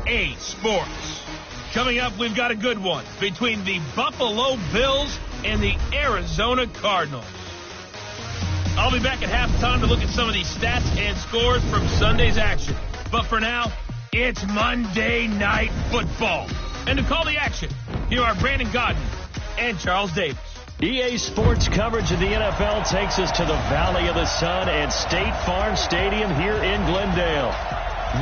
EA Sports. Coming up, we've got a good one between the Buffalo Bills and the Arizona Cardinals. I'll be back at halftime to look at some of these stats and scores from Sunday's action. But for now, it's Monday Night Football. And to call the action, here are Brandon Godden and Charles Davis. EA Sports coverage of the NFL takes us to the Valley of the Sun and State Farm Stadium here in Glendale.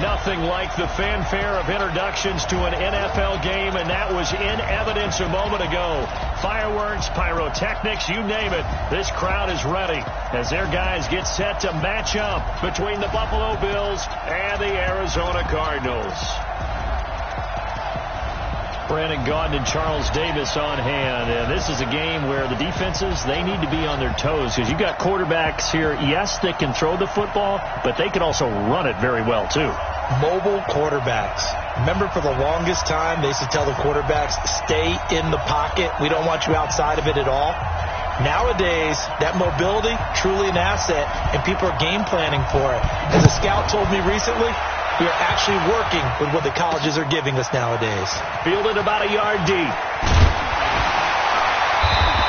Nothing like the fanfare of introductions to an NFL game, and that was in evidence a moment ago. Fireworks, pyrotechnics, you name it. This crowd is ready as their guys get set to match up between the Buffalo Bills and the Arizona Cardinals. Brandon Gaudin and Charles Davis on hand. And this is a game where the defenses, they need to be on their toes because you've got quarterbacks here. Yes, they can throw the football, but they can also run it very well, too. Mobile quarterbacks. Remember, for the longest time, they used to tell the quarterbacks, stay in the pocket. We don't want you outside of it at all. Nowadays, that mobility, truly an asset, and people are game planning for it. As a scout told me recently, we are actually working with what the colleges are giving us nowadays. Fielded about a yard deep.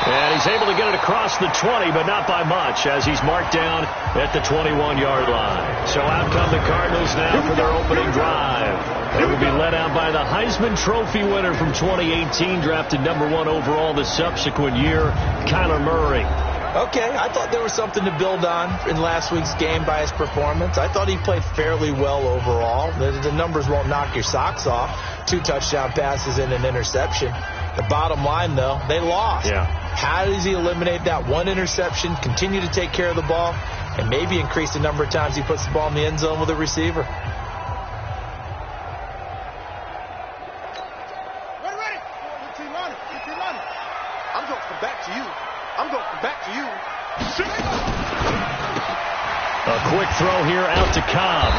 And he's able to get it across the 20, but not by much, as he's marked down at the 21-yard line. So out come the Cardinals now for their opening drive. They will be led out by the Heisman Trophy winner from 2018, drafted #1 overall the subsequent year, Kyler Murray. Okay, I thought there was something to build on in last week's game by his performance. I thought he played fairly well overall. The numbers won't knock your socks off. 2 touchdown passes and an interception. The bottom line, though, they lost. Yeah. How does he eliminate that one interception, continue to take care of the ball, and maybe increase the number of times he puts the ball in the end zone with a receiver? Ready. I'm going to come back to you. A quick throw here out to Cobb.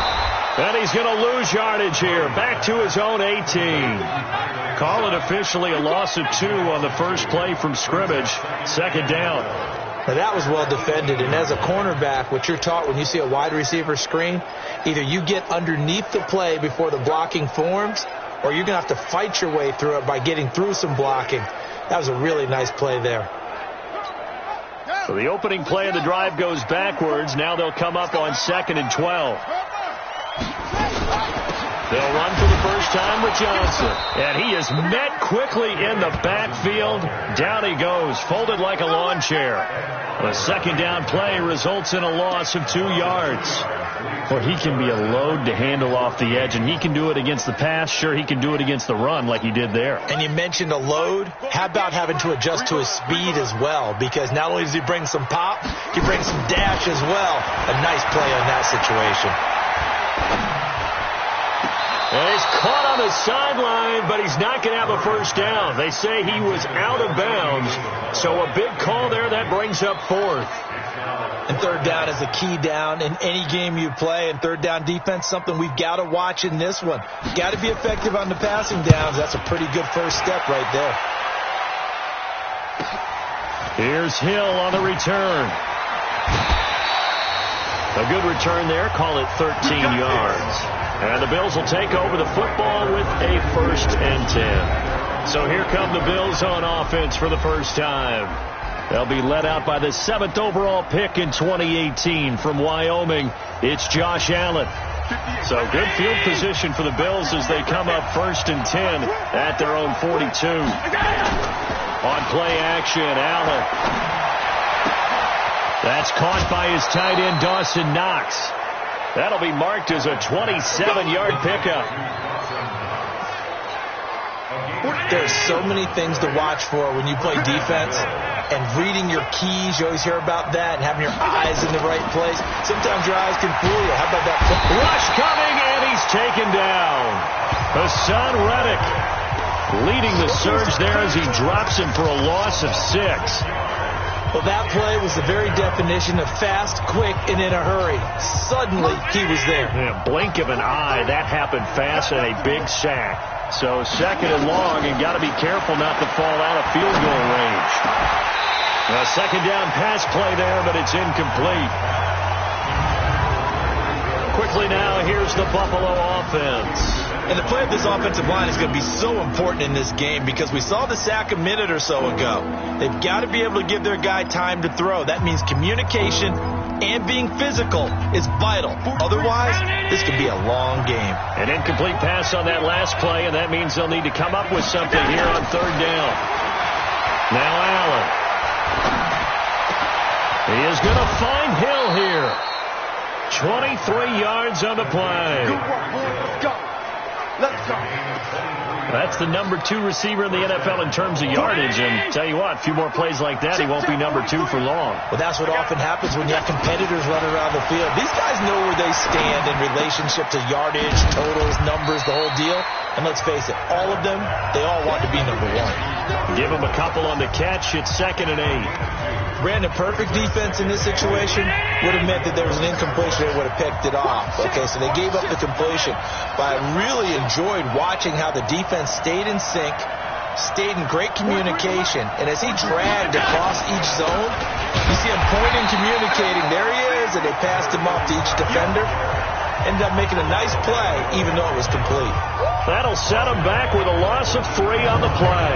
And he's going to lose yardage here. Back to his own 18. Call it officially a loss of 2 on the first play from scrimmage. Second down. Now that was well defended. And as a cornerback, what you're taught when you see a wide receiver screen, either you get underneath the play before the blocking forms, or you're going to have to fight your way through it by getting through some blocking. That was a really nice play there. So the opening play of the drive goes backwards. Now they'll come up on 2nd and 12. They'll run for the first time with Johnson. And he is met quickly in the backfield. Down he goes, folded like a lawn chair. The second down play results in a loss of 2 yards. Well, he can be a load to handle off the edge, and he can do it against the pass. Sure, he can do it against the run like he did there. And you mentioned a load. How about having to adjust to his speed as well? Because not only does he bring some pop, he brings some dash as well. A nice play on that situation. And he's caught on the sideline, but he's not going to have a first down. They say he was out of bounds, so a big call there that brings up 4th. And third down is a key down in any game you play. And third down defense, something we've got to watch in this one. Got to be effective on the passing downs. That's a pretty good first step right there. Here's Hill on the return. A good return there. Call it 13 yards. And the Bills will take over the football with a 1st and 10. So here come the Bills on offense for the first time. They'll be led out by the 7th overall pick in 2018 from Wyoming. It's Josh Allen. So good field position for the Bills as they come up 1st and 10 at their own 42. On play action, Allen. That's caught by his tight end, Dawson Knox. That'll be marked as a 27-yard pickup. There's so many things to watch for when you play defense. And reading your keys, you always hear about that, and having your eyes in the right place. Sometimes your eyes can fool you. How about that? Rush coming, and he's taken down. Hassan Reddick leading the surge there as he drops him for a loss of 6. Well, that play was the very definition of fast, quick, and in a hurry. Suddenly, he was there. In a blink of an eye, that happened fast and a big sack. So 2nd and long, and got to be careful not to fall out of field goal range. A second down pass play there, but it's incomplete. Quickly now, here's the Buffalo offense. And the play of this offensive line is going to be so important in this game because we saw the sack a minute or so ago. They've got to be able to give their guy time to throw. That means communication and being physical is vital. Otherwise, this could be a long game. An incomplete pass on that last play, and that means they'll need to come up with something here on third down. Now Allen. He is going to find Hill here. 23 yards on the play. Good work, boy. Let's go. Let's go. That's the number 2 receiver in the NFL in terms of yardage. And tell you what, a few more plays like that, he won't be number 2 for long. Well, that's what often happens when you have competitors running around the field. These guys know where they stand in relationship to yardage, totals, numbers, the whole deal. And let's face it, all of them, they all want to be number 1. Give him a couple on the catch. It's 2nd and 8. Brandon, perfect defense in this situation would have meant that there was an incompletion. They would have picked it off. Okay, so they gave up the completion. But I really enjoyed watching how the defense stayed in sync, stayed in great communication. And as he dragged across each zone, you see him pointing, communicating. There he is, and they passed him off to each defender. Ended up making a nice play, even though it was complete. That'll set him back with a loss of 3 on the play.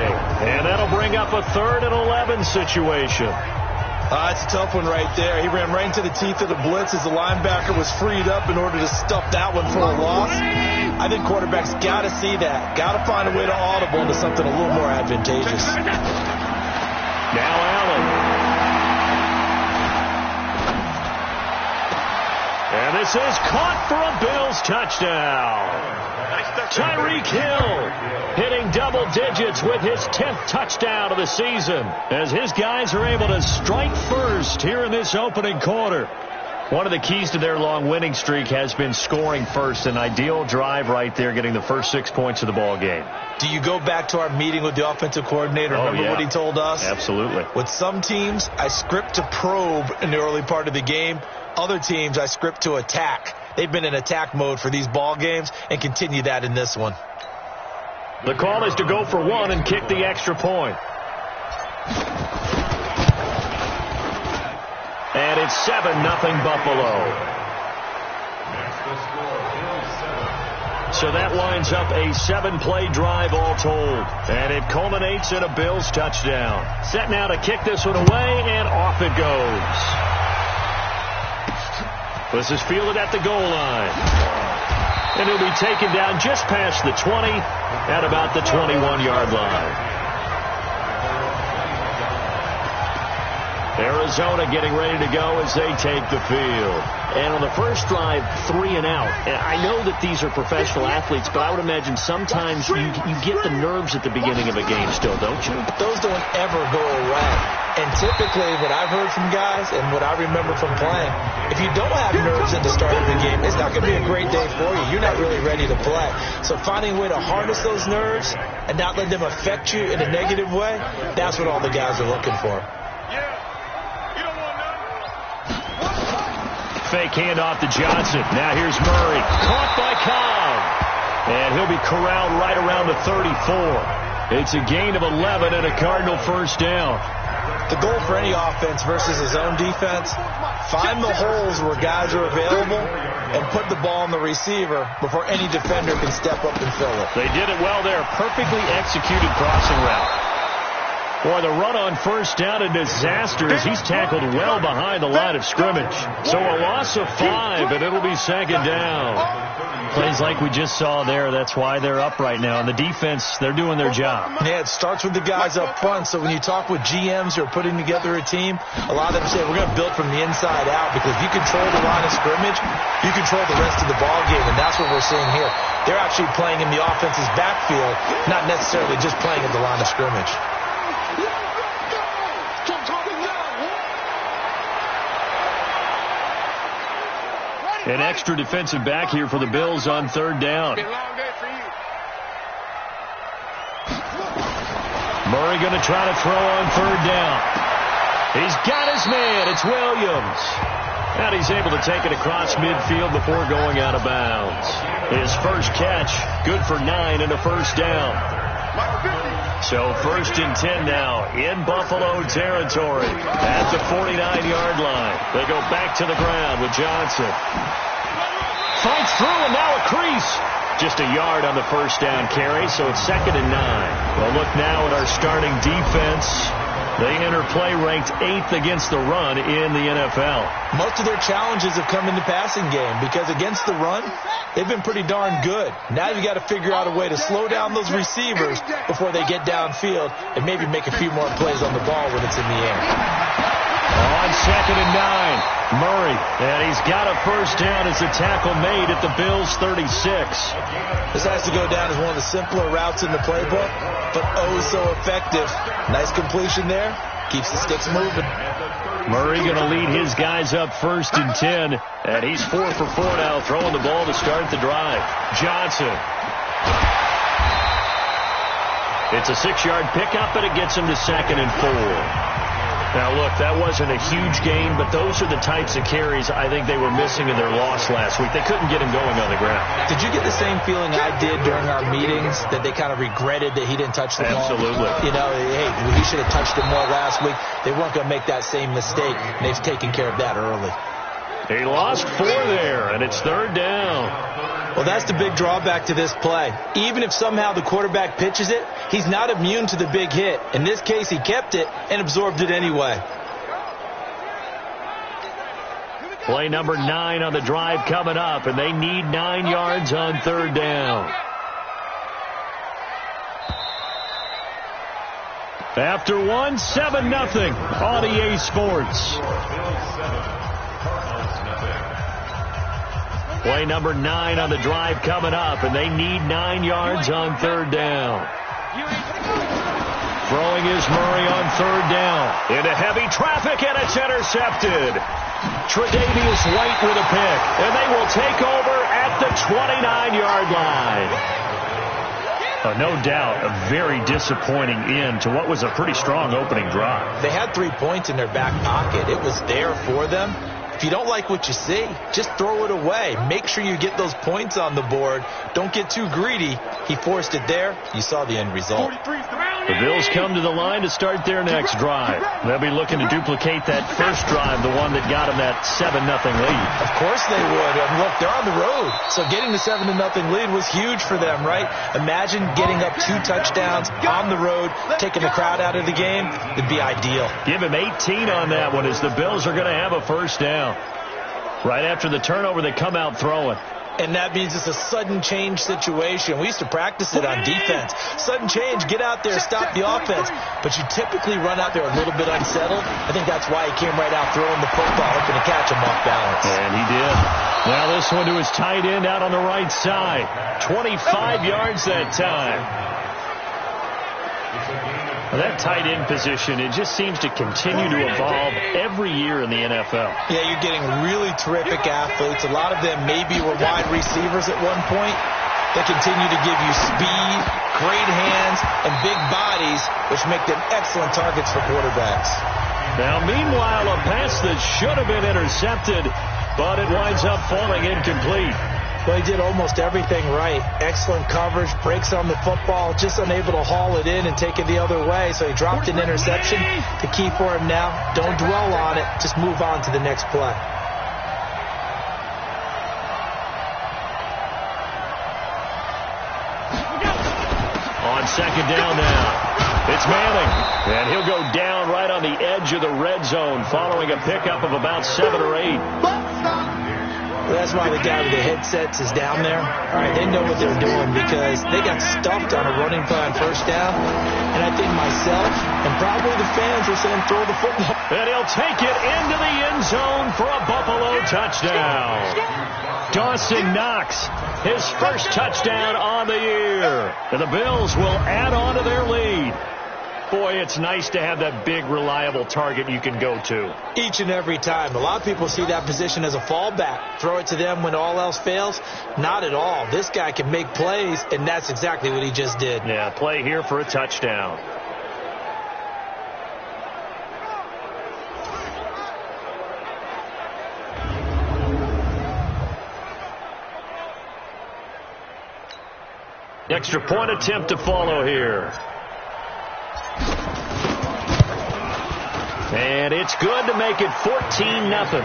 And that'll bring up a 3rd and 11 situation. It's a tough one right there. He ran right into the teeth of the blitz as the linebacker was freed up in order to stuff that one for a loss. I think quarterbacks got to see that. Got to find a way to audible into something a little more advantageous. Now Allen. And this is caught for a Bills touchdown. Tyreek Hill hitting double digits with his 10th touchdown of the season as his guys are able to strike first here in this opening quarter. One of the keys to their long winning streak has been scoring first. An ideal drive right there, getting the first 6 points of the ball game. Do you go back to our meeting with the offensive coordinator? Remember what he told us? Absolutely. With some teams, I script to probe in the early part of the game. Other teams, I script to attack. They've been in attack mode for these ball games and continue that in this one. The call is to go for 1 and kick the extra point. And it's 7-0 Buffalo. So that winds up a 7-play drive all told. And it culminates in a Bills touchdown. Set now to kick this one away, and off it goes. This is fielded at the goal line. And he'll be taken down just past the 20 at about the 21-yard line. Arizona getting ready to go as they take the field. And on the first drive, 3 and out. And I know that these are professional athletes, but I would imagine sometimes you get the nerves at the beginning of a game still, don't you? Those don't ever go away. And typically what I've heard from guys and what I remember from playing, if you don't have nerves at the start of the game, it's not going to be a great day for you. You're not really ready to play. So finding a way to harness those nerves and not let them affect you in a negative way, that's what all the guys are looking for. Fake handoff to Johnson. Now here's Murray. Caught by Cobb. And he'll be corralled right around the 34. It's a gain of 11 and a Cardinal first down. The goal for any offense versus his own defense, find the holes where guys are available and put the ball on the receiver before any defender can step up and fill it. They did it well there. Perfectly executed crossing route. Boy, the run on first down, a disaster as he's tackled well behind the line of scrimmage. So a loss of 5, and it'll be 2nd down. Plays like we just saw there. That's why they're up right now. And the defense, they're doing their job. Yeah, it starts with the guys up front. So when you talk with GMs who are putting together a team, a lot of them say, we're going to build from the inside out, because if you control the line of scrimmage, you control the rest of the ball game. And that's what we're seeing here. They're actually playing in the offense's backfield, not necessarily just playing at the line of scrimmage. An extra defensive back here for the Bills on 3rd down. Murray going to try to throw on 3rd down. He's got his man. It's Williams. And he's able to take it across midfield before going out of bounds. His first catch, good for 9 and a first down. So 1st and 10 now in Buffalo territory at the 49-yard line. They go back to the ground with Johnson. fights through, and now a crease. Just a yard on the first down carry, so it's 2nd and 9. Well, look now at our starting defense. They enter play ranked 8th against the run in the NFL. Most of their challenges have come in the passing game because against the run, they've been pretty darn good. Now you've got to figure out a way to slow down those receivers before they get downfield and maybe make a few more plays on the ball when it's in the air. On 2nd and 9, Murray, and he's got a first down as the tackle made at the Bills' 36. This has to go down as one of the simpler routes in the playbook, but oh so effective. Nice completion there. Keeps the sticks moving. Murray going to lead his guys up 1st and 10, and he's 4 for 4 now, throwing the ball to start the drive. Johnson. It's a 6-yard pickup, and it gets him to 2nd and 4. Now, look, that wasn't a huge gain, but those are the types of carries I think they were missing in their loss last week. They couldn't get him going on the ground. Did you get the same feeling I did during our meetings, that they kind of regretted that he didn't touch the ball? Absolutely. You know, hey, he should have touched it more last week. They weren't going to make that same mistake, and they've taken care of that early. He lost 4 there, and it's 3rd down. Well, that's the big drawback to this play. Even if somehow the quarterback pitches it, he's not immune to the big hit. In this case, he kept it and absorbed it anyway. Play number 9 on the drive coming up, and they need 9 yards on 3rd down. After 1, 7-0 on EA Sports. Play number 9 on the drive coming up, and they need 9 yards on 3rd down. Throwing is Murray on 3rd down. Into heavy traffic, and it's intercepted. Tre'Davious White with a pick, and they will take over at the 29-yard line. No doubt, a very disappointing end to what was a pretty strong opening drive. They had 3 points in their back pocket. It was there for them. If you don't like what you see, just throw it away. Make sure you get those points on the board. Don't get too greedy. He forced it there. You saw the end result. The Bills come to the line to start their next drive. They'll be looking to duplicate that first drive, the one that got them that 7-0 lead. Of course they would. And look, they're on the road. So getting the 7-0 lead was huge for them, right? Imagine getting up 2 touchdowns on the road, taking the crowd out of the game. It'd be ideal. Give him 18 on that one as the Bills are going to have a first down. Right after the turnover, they come out throwing. And that means it's a sudden change situation. We used to practice it on defense. Sudden change, get out there, stop the offense. But you typically run out there a little bit unsettled. I think that's why he came right out throwing the football, hoping to catch him off balance. And he did. Now this one to his tight end out on the right side. 25 yards that time. That tight end position, it just seems to continue to evolve every year in the NFL. Yeah, you're getting really terrific athletes. A lot of them maybe were wide receivers at one point. They continue to give you speed, great hands, and big bodies, which make them excellent targets for quarterbacks. Now, meanwhile, a pass that should have been intercepted, but it winds up falling incomplete. Well, he did almost everything right. Excellent coverage, breaks on the football, just unable to haul it in and take it the other way. So he dropped an interception. The key for him now, don't dwell on it. Just move on to the next play. On 2nd down now, it's Manning. And he'll go down right on the edge of the red zone following a pickup of about 7 or 8. Well, that's why the guy with the headsets is down there. All right, they know what they're doing because they got stuffed on a running play on first down. And I think myself and probably the fans are saying throw the football. And he'll take it into the end zone for a Buffalo touchdown. Dawson Knox, his first touchdown on the year. And the Bills will add on to their lead. Boy, it's nice to have that big, reliable target you can go to. Each and every time. A lot of people see that position as a fallback. Throw it to them when all else fails. Not at all. This guy can make plays, and that's exactly what he just did. Yeah, play here for a touchdown. Extra point attempt to follow here. And it's good to make it 14-0.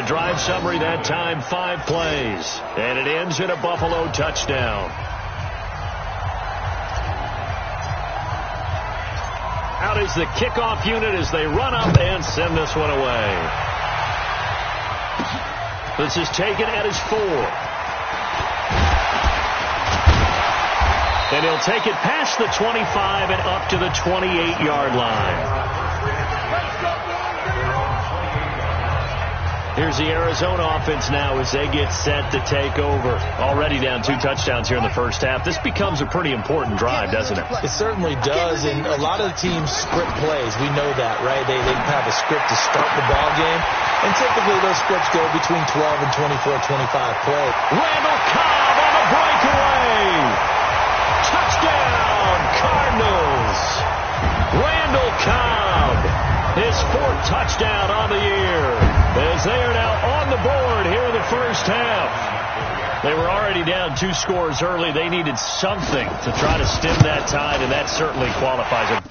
drive summary that time, 5 plays. And it ends in a Buffalo touchdown. Out is the kickoff unit as they run up and send this one away. This is taken at his 4. And he'll take it past the 25 and up to the 28-yard line. Here's the Arizona offense now as they get set to take over. Already down 2 touchdowns here in the first half. This becomes a pretty important drive, doesn't it? It certainly does, and a lot of the teams script plays. We know that, right? They have a script to start the ball game, and typically those scripts go between 12 and 24, 25 plays. Randall Cobb on a breakaway. Touchdown, Cardinals. Randall Cobb, his 4th touchdown on the year, as they are now on the board here in the first half. They were already down 2 scores early. They needed something to try to stem that tide, and that certainly qualifies them.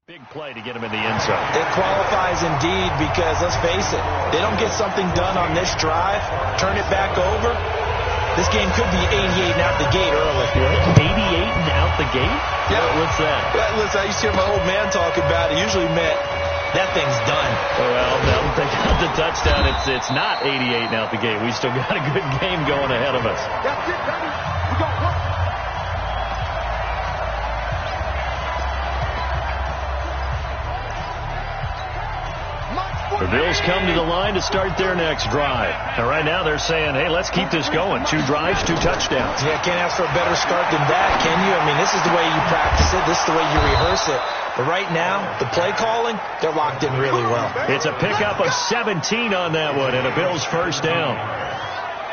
Big play to get him in the end zone. It qualifies indeed because, let's face it, they don't get something done on this drive, turn it back over, this game could be 88 and out the gate early. What? 88 and out the gate? Yeah. What's that? Listen, I used to hear my old man talk about it. Usually meant that thing's done. Well, now that they got the touchdown, it's not 88 and out the gate. We still got a good game going ahead of us. That's it, baby. We got one. The Bills come to the line to start their next drive. And right now they're saying, hey, let's keep this going. 2 drives, 2 touchdowns. Yeah, can't ask for a better start than that, can you? I mean, this is the way you practice it. This is the way you rehearse it. But right now, the play calling, they're locked in really well. It's a pickup of 17 on that one and a Bills first down.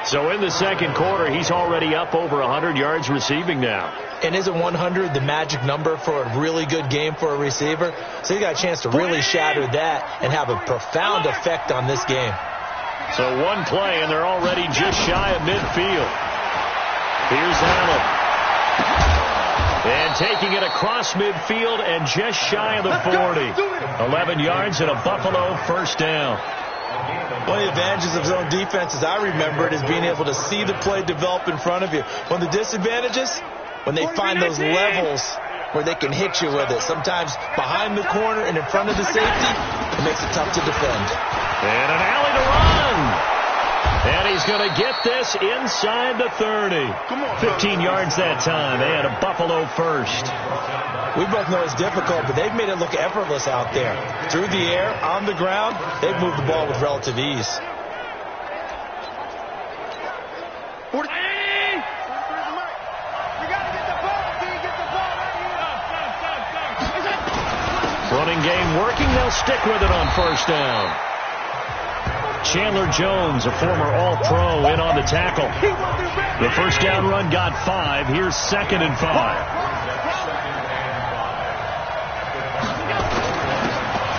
So in the second quarter, he's already up over 100 yards receiving now. And isn't 100 the magic number for a really good game for a receiver? So he got a chance to really shatter that and have a profound effect on this game. So 1 play, and they're already just shy of midfield. Here's Allen. And taking it across midfield and just shy of the 40. 11 yards and a Buffalo first down. One of the advantages of zone defense, as I remember it, is being able to see the play develop in front of you. One of the disadvantages, when they find those levels where they can hit you with it. Sometimes behind the corner and in front of the safety, it makes it tough to defend. And an alley to run. And he's going to get this inside the 30. 15 yards that time, and a Buffalo first. We both know it's difficult, but they've made it look effortless out there. Through the air, on the ground, they've moved the ball with relative ease. Running game working. They'll stick with it on first down. Chandler Jones, a former All-Pro, in on the tackle. The first down run got 5. Here's 2nd and 5.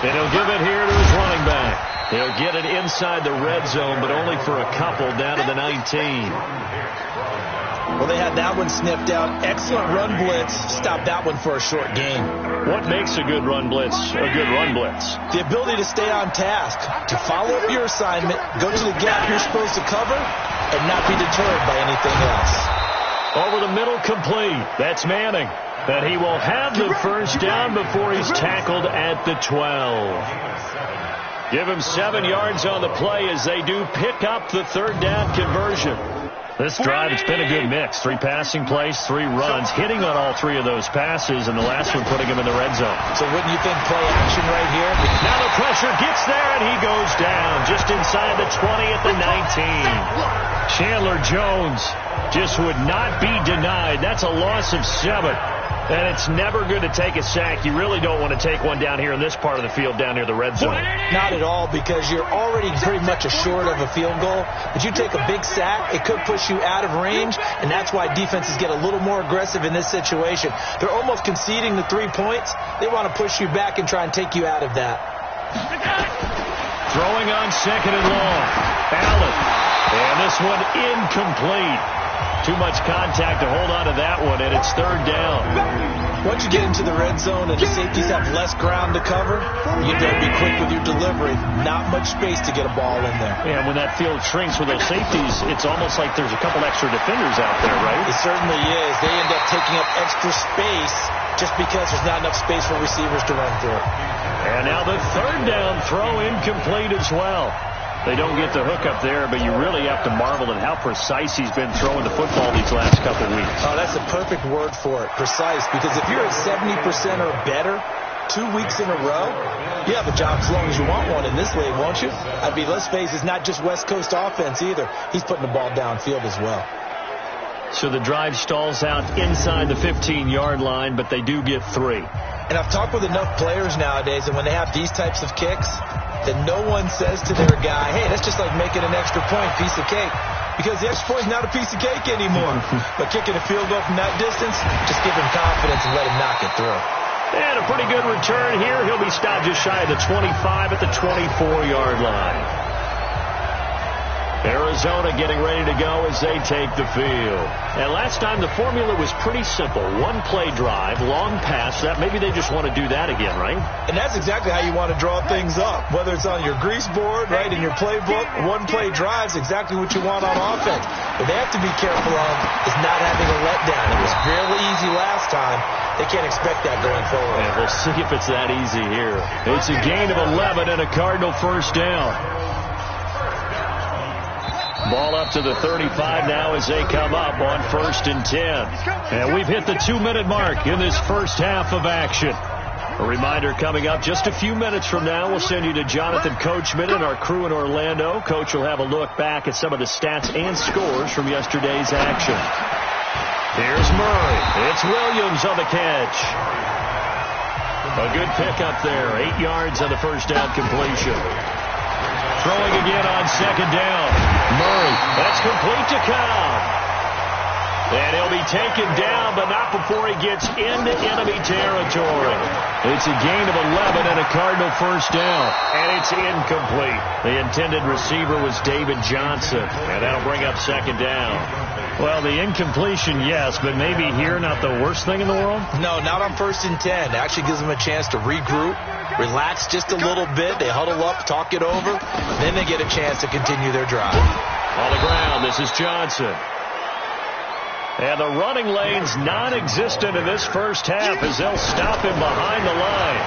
And he'll give it here to his running back. He'll get it inside the red zone, but only for a couple, down to the 19. Well, they had that one sniffed out. Excellent run blitz. Stopped that one for a short gain. What makes a good run blitz a good run blitz? The ability to stay on task, to follow up your assignment, go to the gap you're supposed to cover, and not be deterred by anything else. Over the middle, complete. That's Manning. But he will have the first down before he's tackled at the 12. Give him 7 yards on the play as they do pick up the 3rd down conversion. This drive, it's been a good mix. 3 passing plays, 3 runs, hitting on all 3 of those passes, and the last one putting him in the red zone. So wouldn't you think play action right here? Now the pressure gets there, and he goes down just inside the 20 at the 19. Chandler Jones just would not be denied. That's a loss of 7. And it's never good to take a sack. You really don't want to take one down here in this part of the field, down near the red zone. Not at all, because you're already pretty much assured of a field goal. But you take a big sack, it could push you out of range, and that's why defenses get a little more aggressive in this situation. They're almost conceding the 3 points. They want to push you back and try and take you out of that. Throwing on second and long. Allen. And this one incomplete. Too much contact to hold on to that one, and it's third down. Once you get into the red zone and the safeties have less ground to cover, you better be quick with your delivery. Not much space to get a ball in there. Yeah, when that field shrinks with those safeties, it's almost like there's a couple extra defenders out there, right? It certainly is. They end up taking up extra space just because there's not enough space for receivers to run through. And now the third down throw incomplete as well. They don't get the hook up there, but you really have to marvel at how precise he's been throwing the football these last couple weeks. Oh, that's a perfect word for it, precise, because if you're at 70% or better 2 weeks in a row, you have a job as long as you want one in this league, won't you? I mean, let's face it, it's not just West Coast offense either. He's putting the ball downfield as well. So the drive stalls out inside the 15-yard line, but they do get 3. And I've talked with enough players nowadays, and when they have these types of kicks, that no one says to their guy, hey, that's just like making an extra point, piece of cake. Because the extra point is not a piece of cake anymore. But kicking a field goal from that distance, just give him confidence and let him knock it through. And a pretty good return here. He'll be stopped just shy of the 25 at the 24-yard line. Arizona getting ready to go as they take the field. And last time the formula was pretty simple. One-play drive, long pass. That maybe they just want to do that again, right? And that's exactly how you want to draw things up. Whether it's on your grease board, right, in your playbook, one-play drive is exactly what you want on offense. What they have to be careful of is not having a letdown. It was fairly easy last time. They can't expect that going forward. And we'll see if it's that easy here. It's a gain of 11 and a Cardinal first down. Ball up to the 35 now as they come up on 1st and 10. And we've hit the 2-minute mark in this first half of action. A reminder coming up just a few minutes from now. We'll send you to Jonathan Coachman and our crew in Orlando. Coach will have a look back at some of the stats and scores from yesterday's action. Here's Murray. It's Williams on the catch. A good pickup there. 8 yards on the first down completion. Throwing again on second down. Murray. That's complete to Cobb. And he'll be taken down, but not before he gets into enemy territory. It's a gain of 11 and a Cardinal first down. And it's incomplete. The intended receiver was David Johnson. And that'll bring up second down. Well, the incompletion, yes, but maybe here not the worst thing in the world? No, not on 1st and 10. It actually gives them a chance to regroup, relax just a little bit. They huddle up, talk it over. Then they get a chance to continue their drive. On the ground, this is Johnson. And the running lane's non-existent in this first half as they'll stop him behind the line.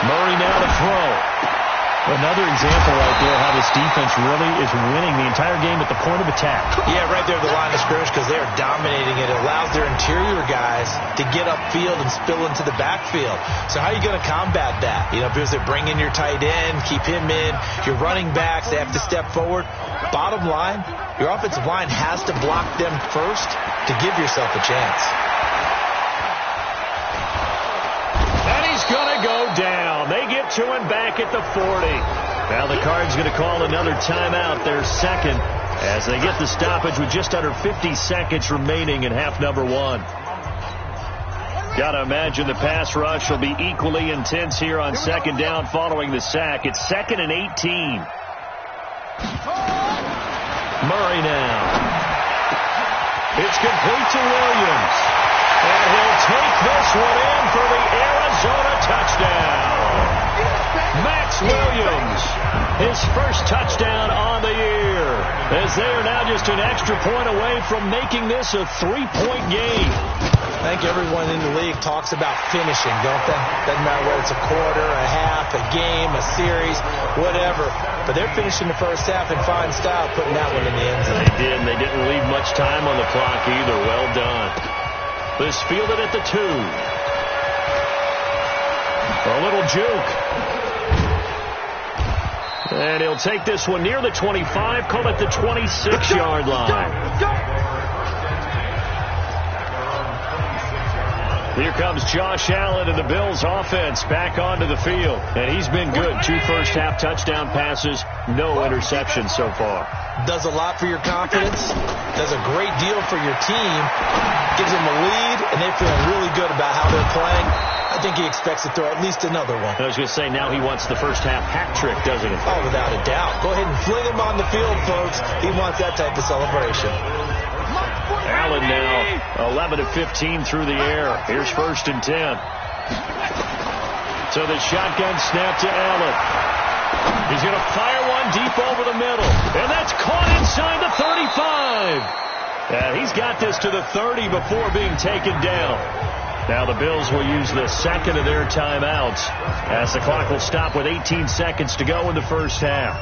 Murray now to throw. Another example right there how this defense really is winning the entire game at the point of attack. Yeah, right there at the line of scrimmage because they are dominating it. It allows their interior guys to get upfield and spill into the backfield. So how are you going to combat that? You know, because they bring in your tight end, keep him in. Your running backs, they have to step forward. Bottom line, your offensive line has to block them first to give yourself a chance. And he's going to go down. They get to him back at the 40. Now the Cards going to call another timeout, their second, as they get the stoppage with just under 50 seconds remaining in half number 1. Got to imagine the pass rush will be equally intense here on second down following the sack. It's 2nd and 18. Murray now. It's complete to Williams. And he'll take this one in for the Arizona touchdown. Max Williams, his first touchdown on the year, as they are now just an extra point away from making this a 3-point game. I think everyone in the league talks about finishing, don't they? Doesn't matter whether it's a quarter, a half, a game, a series, whatever. But they're finishing the first half in fine style, putting that one in the end zone. They did, and they didn't leave much time on the clock either. Well done. This fielded at the 2. A little juke. And he'll take this one near the 25, call it the 26-yard line. Here comes Josh Allen and the Bills offense back onto the field. And he's been good. 2 first-half touchdown passes, no interceptions so far. Does a lot for your confidence. Does a great deal for your team. Gives them a lead, and they feel really good about how they're playing. think he expects to throw at least another one. I was going to say, now he wants the first half hat trick, doesn't he? Oh, without a doubt. Go ahead and fling him on the field, folks. He wants that type of celebration. Allen now 11 of 15 through the air. Here's 1st and 10. So the shotgun snap to Allen. He's going to fire one deep over the middle. And that's caught inside the 35. Yeah, he's got this to the 30 before being taken down. Now the Bills will use the second of their timeouts as the clock will stop with 18 seconds to go in the first half.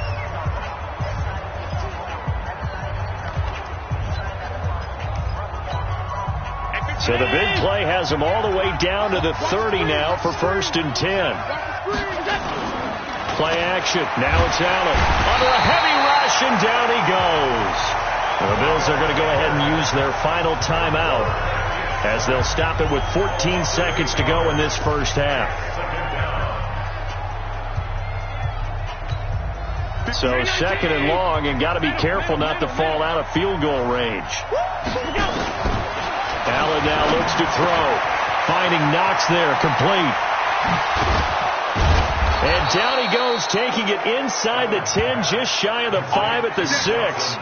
So the big play has them all the way down to the 30 now for 1st and 10. Play action. Now it's Allen. Under a heavy rush, and down he goes. And the Bills are going to go ahead and use their final timeout as they'll stop it with 14 seconds to go in this first half. So 2nd and long, and got to be careful not to fall out of field goal range. Allen now looks to throw. Finding Knox there, complete. And down he goes, taking it inside the 10, just shy of the 5 at the 6.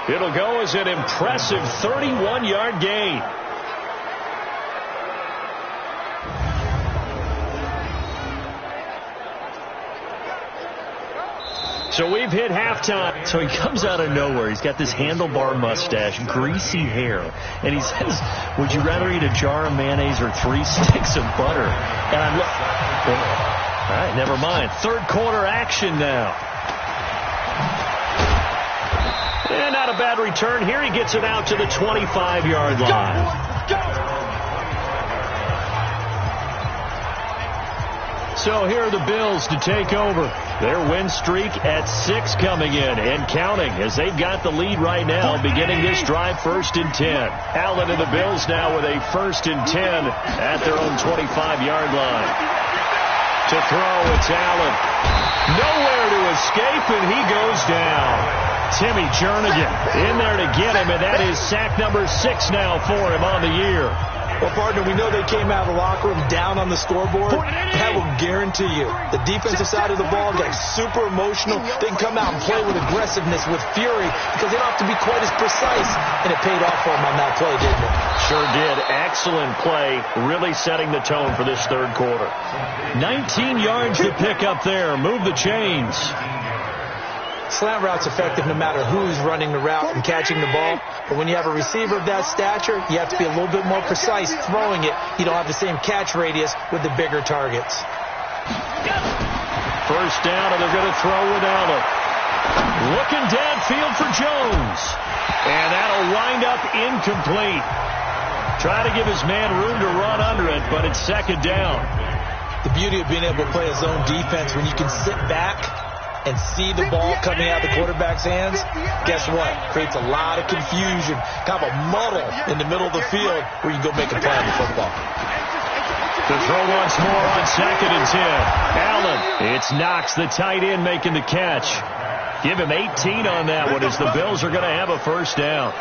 It'll go as an impressive 31-yard gain. So we've hit halftime. So he comes out of nowhere. He's got this handlebar mustache, greasy hair. And he says, would you rather eat a jar of mayonnaise or 3 sticks of butter? And I'm all right, never mind. 3rd quarter action now. And not a bad return. Here he gets it out to the 25-yard line. So here are the Bills to take over. Their win streak at 6 coming in and counting as they've got the lead right now, beginning this drive 1st and 10. Allen and the Bills now with a 1st and 10 at their own 25-yard line. To throw, it's Allen. Nowhere to escape, and he goes down. Timmy Jernigan in there to get him, and that is sack number 6 now for him on the year. Well, partner, we know they came out of the locker room down on the scoreboard. That will guarantee you the defensive side of the ball got super emotional. They can come out and play with aggressiveness, with fury, because they don't have to be quite as precise. And it paid off for them on that play, didn't it? Sure did. Excellent play, really setting the tone for this 3rd quarter. 19 yards to pick up there. Move the chains. Slant route's effective no matter who's running the route and catching the ball. But when you have a receiver of that stature, you have to be a little bit more precise throwing it. You don't have the same catch radius with the bigger targets. 1st down, and they're going to throw with Allen. Looking downfield for Jones. And that'll wind up incomplete. Try to give his man room to run under it, but it's 2nd down. The beauty of being able to play a zone defense when you can sit back and see the ball coming out of the quarterback's hands, guess what? Creates a lot of confusion, kind of a muddle in the middle of the field where you go make a play on the football. To throw once more on 2nd and 10. Allen, it's Knox, the tight end, making the catch. Give him 18 on that one as the Bills are going to have a 1st down.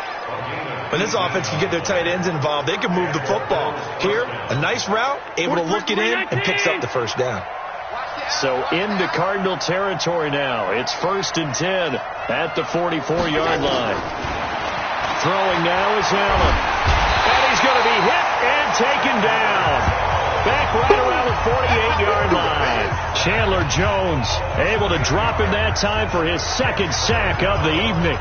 When this offense can get their tight ends involved, they can move the football. Here, a nice route, able to look it in, and picks up the 1st down. So into Cardinal territory now. It's 1st and 10 at the 44-yard line. Throwing now is Allen. And he's going to be hit and taken down. Back right around the 48-yard line. Chandler Jones able to drop him that time for his 2nd sack of the evening.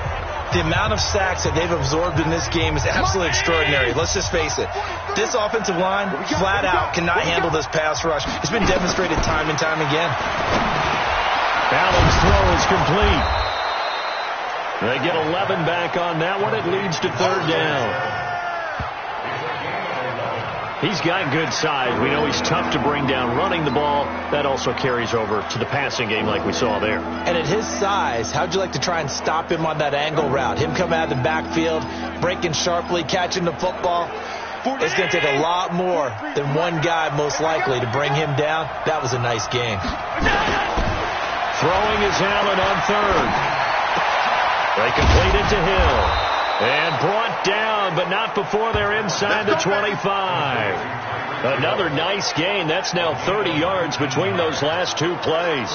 The amount of sacks that they've absorbed in this game is absolutely extraordinary. Let's just face it. This offensive line, flat out, cannot handle this pass rush. It's been demonstrated time and time again. Allen's throw is complete. They get 11 back on that one. It leads to 3rd down. He's got good size. We know he's tough to bring down running the ball. That also carries over to the passing game like we saw there. And at his size, how'd you like to try and stop him on that angle route? Him come out of the backfield, breaking sharply, catching the football. It's going to take a lot more than one guy, most likely, to bring him down. That was a nice game. Throwing is Allen on 3rd. They complete it to Hill. And brought down, but not before they're inside the 25. Another nice gain. That's now 30 yards between those last two plays.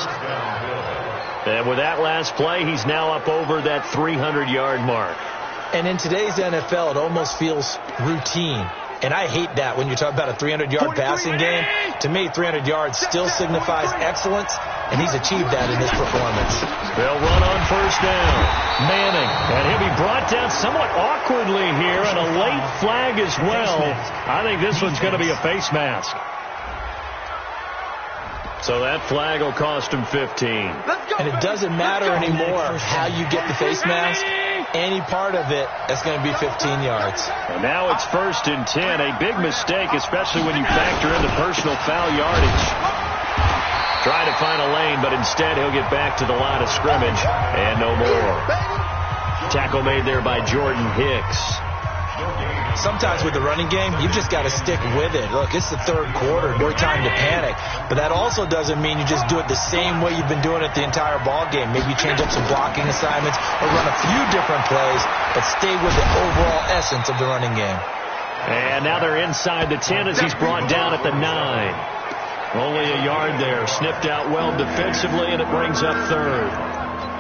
And with that last play, he's now up over that 300-yard mark. And in today's NFL, it almost feels routine. And I hate that when you're talking about a 300-yard passing game. To me, 300 yards still signifies excellence, and he's achieved that in this performance. They'll run on first down. Manning, and he'll be brought down somewhat awkwardly here, and a late flag as well. I think this one's going to be a face mask. So that flag will cost him 15. And it doesn't matter anymore how you get the face mask. Any part of it, that's going to be 15 yards. And now it's 1st and 10. A big mistake, especially when you factor in the personal foul yardage. Try to find a lane, but instead he'll get back to the line of scrimmage. And no more. Tackle made there by Jordan Hicks. Sometimes with the running game, you've just got to stick with it. Look, it's the third quarter, no time to panic. But that also doesn't mean you just do it the same way you've been doing it the entire ball game. Maybe you change up some blocking assignments or run a few different plays, but stay with the overall essence of the running game. And now they're inside the 10 as he's brought down at the 9. Only a yard there. Sniffed out well defensively, and it brings up 3rd.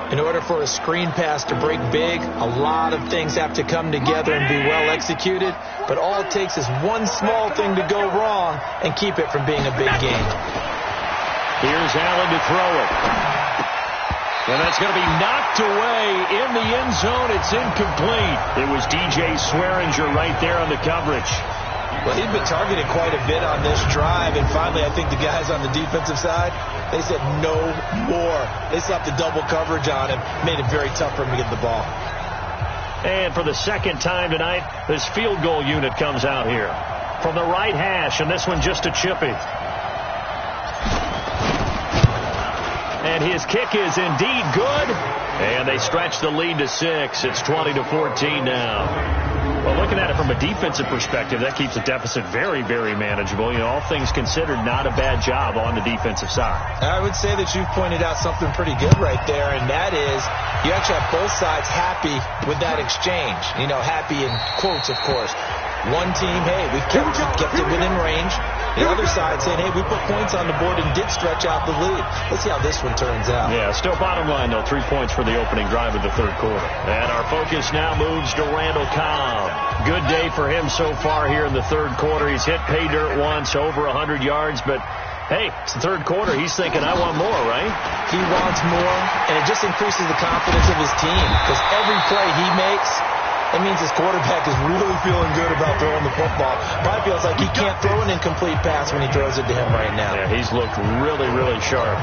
In order for a screen pass to break big, a lot of things have to come together and be well executed. But all it takes is one small thing to go wrong and keep it from being a big game. Here's Allen to throw it. And that's going to be knocked away in the end zone. It's incomplete. It was DJ Swearinger right there on the coverage. Well, he'd been targeted quite a bit on this drive, and finally I think the guys on the defensive side, they said no more. They slapped the double coverage on him, made it very tough for him to get the ball. And for the second time tonight, this field goal unit comes out here. From the right hash, and this one just a chippy. And his kick is indeed good. And they stretch the lead to 6. It's 20-14 now. Well, looking at it from a defensive perspective, that keeps the deficit very, very manageable. You know, all things considered, not a bad job on the defensive side. I would say that you've pointed out something pretty good right there, and that is you actually have both sides happy with that exchange. You know, happy in quotes, of course. One team, hey, we've kept it within range. The other side saying, hey, we put points on the board and did stretch out the lead. Let's see how this one turns out. Yeah, still bottom line, though, 3 points for the opening drive of the third quarter. And our focus now moves to Randall Cobb. Good day for him so far here in the third quarter. He's hit pay dirt once, over 100 yards, but hey, it's the third quarter. He's thinking, I want more, right? He wants more, and it just increases the confidence of his team because every play he makes, it means his quarterback is really feeling good about throwing the football. Probably feels like he can't throw an incomplete pass when he throws it to him right now. Yeah, he's looked really, really sharp.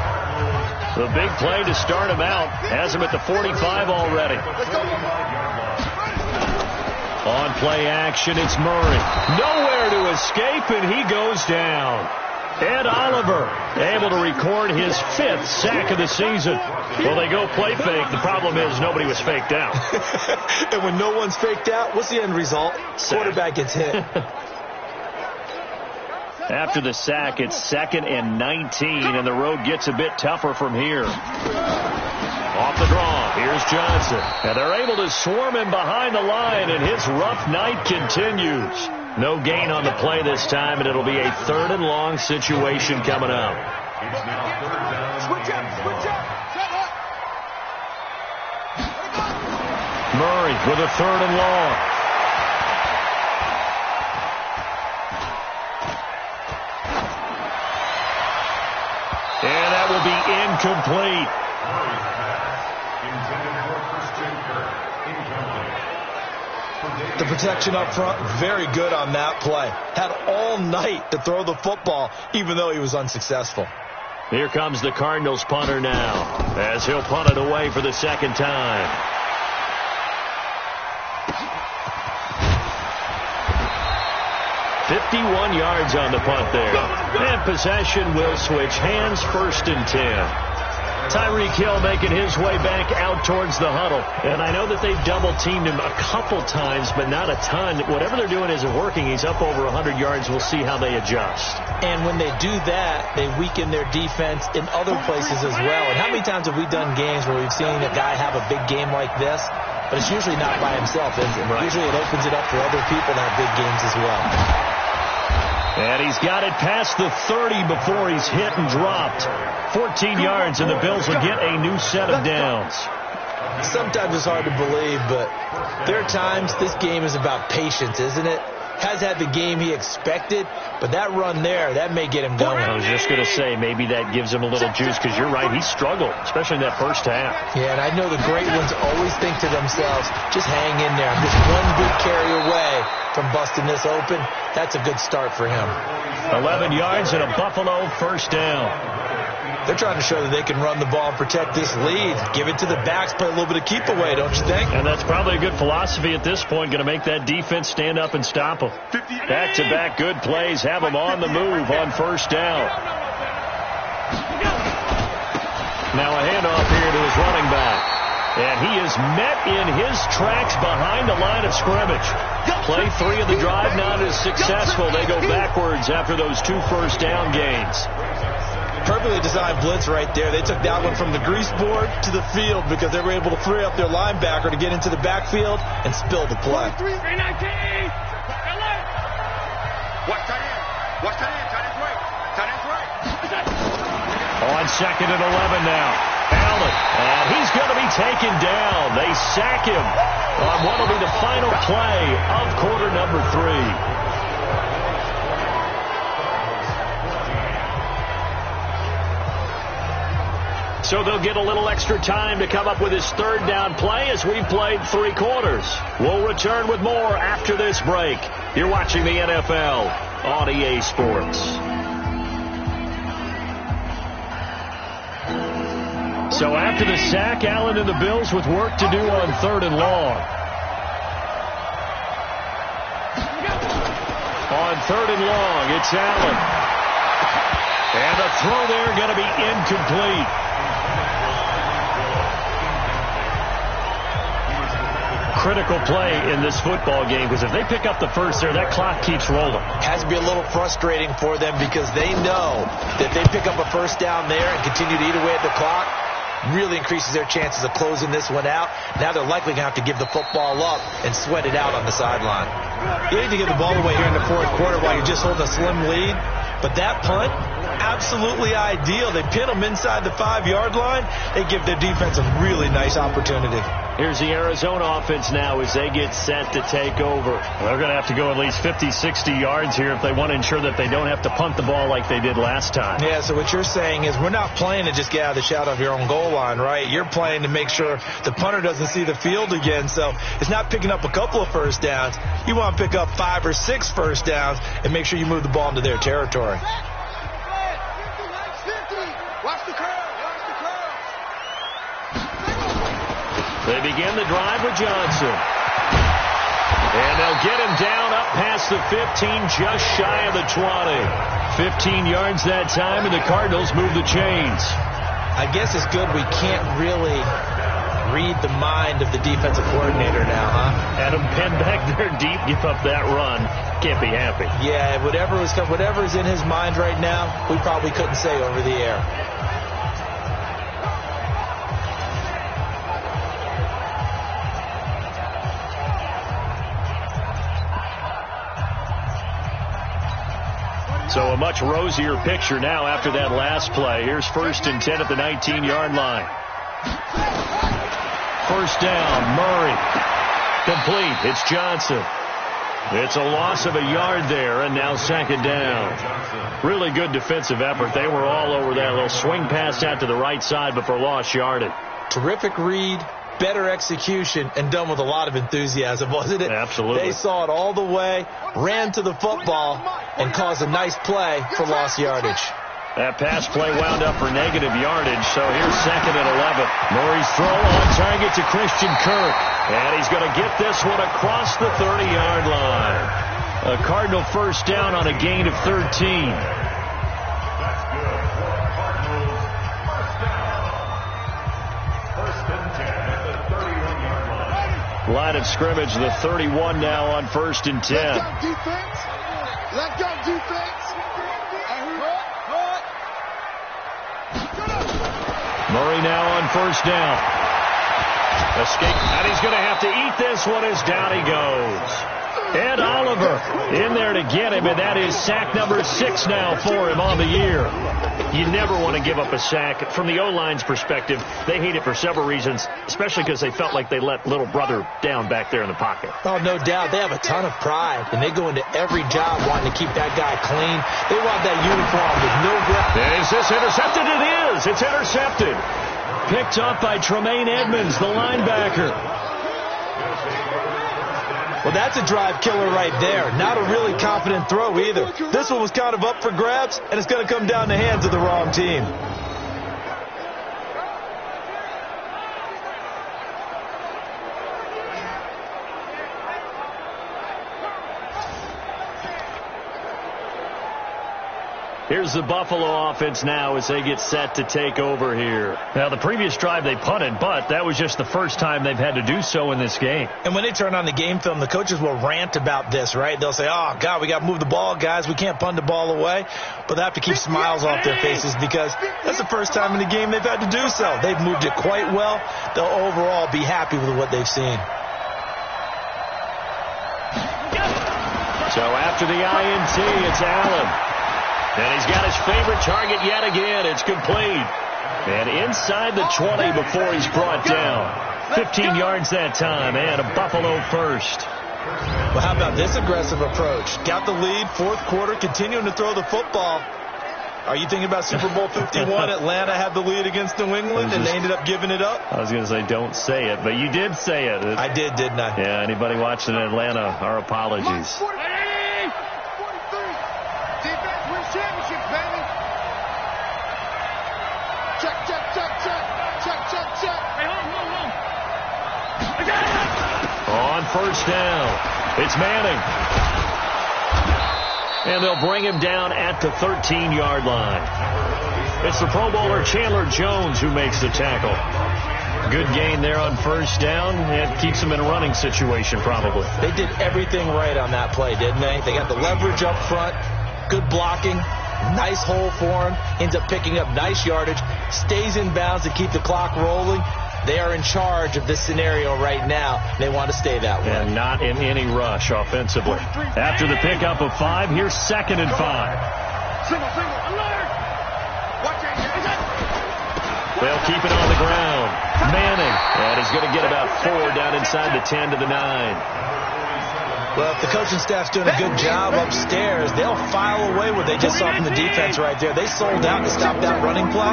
The big play to start him out has him at the 45 already. On play action, it's Murray. Nowhere to escape, and he goes down. Ed Oliver able to record his 5th sack of the season. Well, they go play fake. The problem is nobody was faked out. And when no one's faked out, what's the end result? Quarterback gets hit. After the sack, it's 2nd and 19, and the road gets a bit tougher from here. Off the draw, here's Johnson. And they're able to swarm him behind the line, and his rough night continues. No gain on the play this time, and it'll be a 3rd and long situation coming up. Murray with a 3rd and long. And that will be incomplete. The protection up front, very good on that play. Had all night to throw the football, even though he was unsuccessful. Here comes the Cardinals punter now, as he'll punt it away for the second time. .51 yards on the punt there. And possession will switch hands, 1st and 10. Tyreek Hill making his way back out towards the huddle. And I know that they've double-teamed him a couple times, but not a ton. Whatever they're doing isn't working. He's up over 100 yards. We'll see how they adjust. And when they do that, they weaken their defense in other places as well. And how many times have we done games where we've seen a guy have a big game like this, but it's usually not by himself, is it? Right. Usually it opens it up for other people to have big games as well. And he's got it past the 30 before he's hit and dropped. 14 yards, and the Bills will get a new set of downs. Sometimes it's hard to believe, but there are times this game is about patience, isn't it? Has had the game he expected, but that run there, that may get him going. I was just going to say, maybe that gives him a little juice, because you're right, he struggled, especially in that first half. Yeah, and I know the great ones always think to themselves, just hang in there. I'm just one good carry away from busting this open. That's a good start for him. 11 yards and a Buffalo first down. They're trying to show that they can run the ball and protect this lead. Give it to the backs, play a little bit of keep away, don't you think? And that's probably a good philosophy at this point, going to make that defense stand up and stop them. Back-to-back good plays, have them on the move on first down. Now a handoff here to his running back. And he is met in his tracks behind the line of scrimmage. Play 3 of the drive not as successful. They go backwards after those 2 first down gains. Perfectly designed blitz right there. They took that one from the grease board to the field because they were able to free up their linebacker to get into the backfield and spill the play. Watch that in. Watch that in. Tight end's right. Tight end's right. On second and 11 now. Allen. And he's going to be taken down. They sack him on what will be the final play of quarter number 3. So they'll get a little extra time to come up with his third down play as we've played 3 quarters. We'll return with more after this break. You're watching the NFL on EA Sports. So after the sack, Allen and the Bills with work to do on 3rd and long. On 3rd and long, it's Allen. And the throw there going to be incomplete. Critical play in this football game, because if they pick up the first there, that clock keeps rolling. Has to be a little frustrating for them because they know that they pick up a first down there and continue to eat away at the clock, really increases their chances of closing this one out. Now they're likely going to have to give the football up and sweat it out on the sideline. You need to get the ball away here in the 4th quarter while you're just holding a slim lead. But that punt, absolutely ideal. They pin them inside the 5-yard line. They give their defense a really nice opportunity. Here's the Arizona offense now as they get set to take over. They're going to have to go at least 50, 60 yards here if they want to ensure that they don't have to punt the ball like they did last time. Yeah, so what you're saying is we're not playing to just get out of the shadow of your own goal line, right? You're playing to make sure the punter doesn't see the field again. So it's not picking up a couple of first downs. You want to pick up 5 or 6 first downs and make sure you move the ball into their territory. Watch the curl. They begin the drive with Johnson. And they'll get him down up past the 15, just shy of the 20. 15 yards that time, and the Cardinals move the chains. I guess it's good we can't really read the mind of the defensive coordinator now, huh? Had him pinned back there deep, give up that run. Can't be happy. Yeah, whatever is in his mind right now, we probably couldn't say over the air. So a much rosier picture now after that last play. Here's 1st and 10 at the 19-yard line. First down, Murray. Complete. It's Johnson. It's a loss of a yard there, and now 2nd down. Really good defensive effort. They were all over that little swing pass out to the right side, but for lost yardage. Terrific read, better execution, and done with a lot of enthusiasm, wasn't it? Absolutely. They saw it all the way, ran to the football, and caused a nice play for lost yardage. That pass play wound up for negative yardage, so here's 2nd and 11. Murray's throw on target to Christian Kirk, and he's going to get this one across the 30-yard line. A Cardinal first down on a gain of 13. Line of scrimmage, the 31 now on 1st and 10. Let go, defense. Let go, defense. Murray now on 1st down. Escape, and he's going to have to eat this one as down he goes. Ed Oliver in there to get him, and that is sack number 6 now for him on the year. You never want to give up a sack. From the O-line's perspective, they hate it for several reasons, especially because they felt like they let little brother down back there in the pocket. Oh, no doubt. They have a ton of pride, and they go into every job wanting to keep that guy clean. They want that uniform with no grab. Is this intercepted? It is. It's intercepted. Picked up by Tremaine Edmonds, the linebacker. Well, that's a drive killer right there. Not a really confident throw either. This one was kind of up for grabs, and it's going to come down the hands of the wrong team. Here's the Buffalo offense now as they get set to take over here. Now, the previous drive they punted, but that was just the first time they've had to do so in this game. And when they turn on the game film, the coaches will rant about this, right? They'll say, oh, God, we got to move the ball, guys. We can't punt the ball away. But they have to keep smiles off their faces because that's the first time in the game they've had to do so. They've moved it quite well. They'll overall be happy with what they've seen. So after the INT, it's Allen. And he's got his favorite target yet again. It's complete. And inside the 20 before he's brought down. 15 yards that time, and a Buffalo first. Well, how about this aggressive approach? Got the lead, fourth quarter, continuing to throw the football. Are you thinking about Super Bowl 51? Atlanta had the lead against New England, and they ended up giving it up? I was going to say don't say it, but you did say it. I did, didn't I? Yeah, anybody watching in Atlanta, our apologies. On first down, it's Manning. And they'll bring him down at the 13-yard line. It's the Pro Bowler Chandler Jones who makes the tackle. Good gain there on first down. It keeps them in a running situation probably. They did everything right on that play, didn't they? They got the leverage up front, good blocking, nice hole for him, ends up picking up nice yardage, stays in bounds to keep the clock rolling. They are in charge of this scenario right now. They want to stay that way. And not in any rush offensively. After the pickup of 5, here's 2nd and 5. Single, alert! Watch it. They'll keep it on the ground. Manning. And he's going to get about 4 down inside the 10 to the 9. Well, if the coaching staff's doing a good job upstairs, they'll file away what they just saw from the defense right there. They sold out to stop that running play.